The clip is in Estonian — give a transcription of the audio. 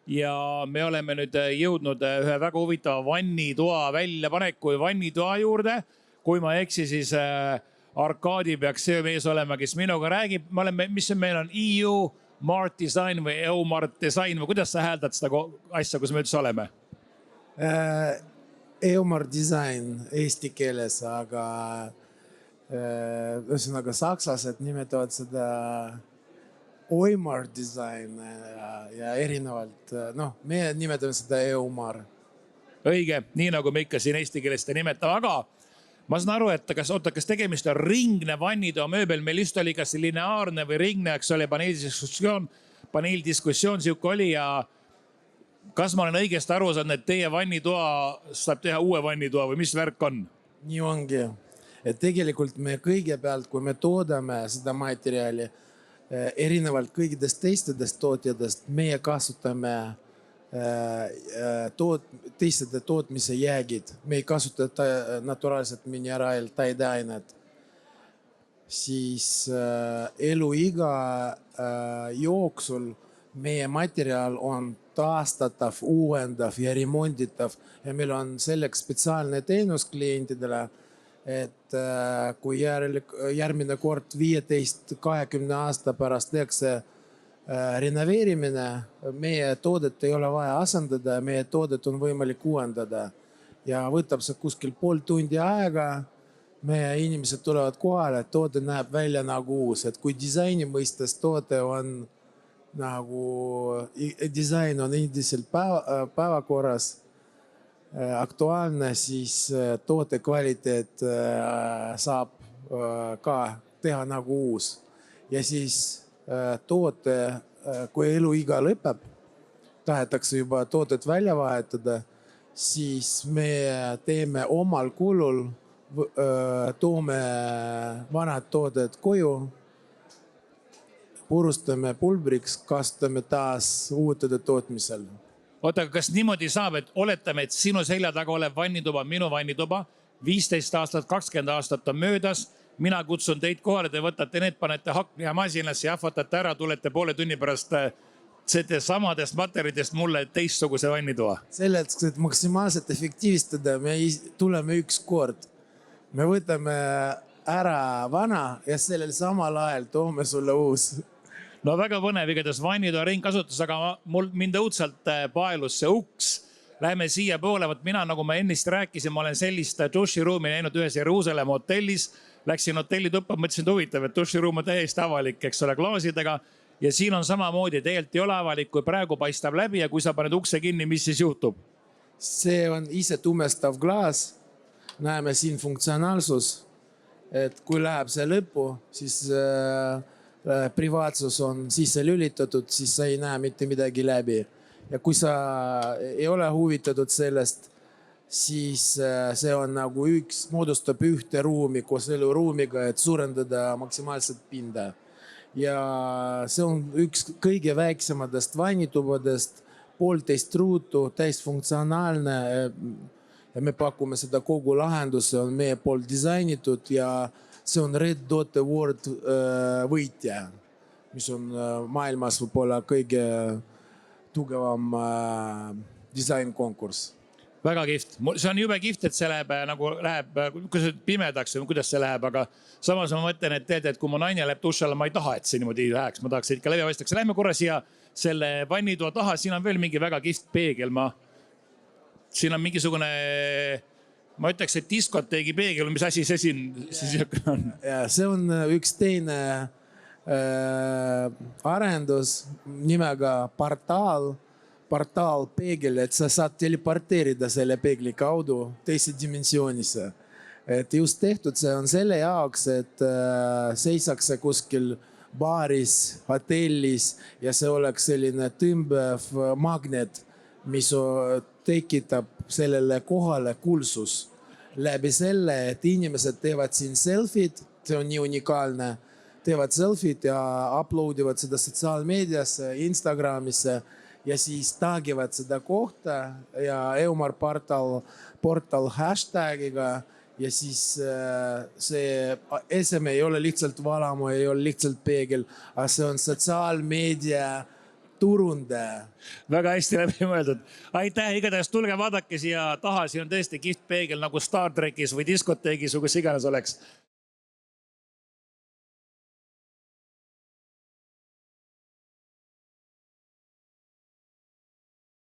ja me oleme nüüd jõudnud ühe väga huvitava vannitoa väljapaneku vannitoa juurde. Kui ma ei eksi, siis Arkadi peaks see mees olema, kes minuga räägib. Mis meil on EU Mart Design või EU Mart Design või kuidas sa hääldad seda asja, kus me üldse oleme? EU Mart Design eesti keeles, aga ühesõnaga sakslased nimetavad seda Oimar Design ja erinevalt, me nimetame seda Eumar. Õige, nii nagu me ikka siin eesti keeles nimetame, aga ma saan aru, et kas tegemist on ringne vannitoa mööbel, meil just oli kas lineaarne või ringne, eks oli paneeldiskussioon siuke oli ja kas ma olen õigesti aru saanud, et teie vannitoa saab teha uue vannitoa või mis värk on? Nii ongi, et tegelikult me kõigepealt, kui me toodame seda materjali, erinevalt kõigidest teistest tootjadest, meie kasutame teiste tootmise jäägid. Me ei kasuta naturaalset mineraal taideainet. Siis eluiga jooksul meie materjal on taastatav, uuendav ja remonditav ja meil on selleks spetsiaalne teenus klientidele, et kui järgmine kord 15-20 aasta pärast tehakse renoveerimine, meie toodet ei ole vaja asendada, meie toodet on võimalik uuendada ja võtab see kuskil pool tundi aega. Meie inimesed tulevad kohale, et toode näeb välja nagu uus, et kui disaini mõistes toote on nagu disain on endiselt päevakorras aktuaalne, siis toote kvaliteet saab ka teha nagu uus ja siis toote, kui eluiga lõpeb, tahetakse juba toodet välja vahetada, siis me teeme omal kulul, toome vanad tooted koju, purustame pulbriks, kasutame taas uutada tootmisel. Oota, kas niimoodi saab, et oletame, et sinu selja taga olev vannituba, minu vannituba, 15 aastat, 20 aastat on möödas, mina kutsun teid kohale, te võtate need, panete hakka masinasse, jahvatate ära, tulete poole tunni pärast samadest materjalidest mulle teistsuguse vannitoa. Selleks, et maksimaalselt efektiivistada, me tuleme üks kord. Me võtame ära vana ja sellel samal ajal toome sulle uus. No väga põnev, igatahes vannitoa ringkasutus, aga mind õudselt paelus see uks. Läheme siia poole, mina nagu ma ennist rääkisin, ma olen sellist duširuumi näinud ühes Jeruusalemma hotellis. Läksin hotelli tuppa, mõtlesin, et huvitav, et duširuum on täiesti avalik, eks ole, klaasidega. Ja siin on samamoodi, tegelikult ei ole avalik, kui praegu paistab läbi ja kui sa paned ukse kinni, mis siis juhtub? See on ise tumestav klaas. Näeme siin funktsionaalsus, et kui läheb see lõppu, siis privaatsus on sisse lülitatud, siis sa ei näe mitte midagi läbi. Ja kui sa ei ole huvitatud sellest, siis see on nagu moodustab ühte ruumi koos eluruumiga, et suurendada maksimaalselt pinda. Ja see on üks kõige väiksemadest vannitubadest, 1,5 ruutu, täisfunktsionaalne ja me pakume seda kogu lahendus, see on meie poolt disainitud ja see on Red Dot Award võitja, mis on maailmas võib-olla kõige tugevam disainkonkurss. Väga kihvt. See on jube kihvt, et see läheb pimedaks või kuidas see läheb, aga samas ma mõtlen, et kui mu naine läheb duši alla, ma ei taha, et see niimoodi läheks, ma tahaks ikka läbi vaistaks. Lähme korra siia selle vannitoa taha, siin on veel mingi väga kihvt peegel. Siin on mingisugune, ma ütleks, et diskoteegi peegel, mis asi see siin on? See on üks teine arendus nimega portaal peegel, et sa saad teleporteerida selle peegli kaudu teise dimensioonisse. Et just tehtud see on selle jaoks, et seisaks kuskil baaris, hotellis ja see oleks selline tõmbev magnet, mis tekitab sellele kohale kuulsus. Läbi selle, et inimesed teevad siin selfid, see on nii unikaalne, teevad selfid ja uploadivad seda sotsiaalmeediasse, Instagramisse ja siis tagivad seda kohta ja Eumar portal hashtagiga ja siis see eseme ei ole lihtsalt valamu, ei ole lihtsalt peegel, aga see on sotsiaalmeedia turundaja. väga hästi läbi mõeldud. aitäh, igatahes tulge vaadake siia taha, siin on tõesti kihvt peegel nagu Star Trekis või diskoteegis või kus iganes oleks.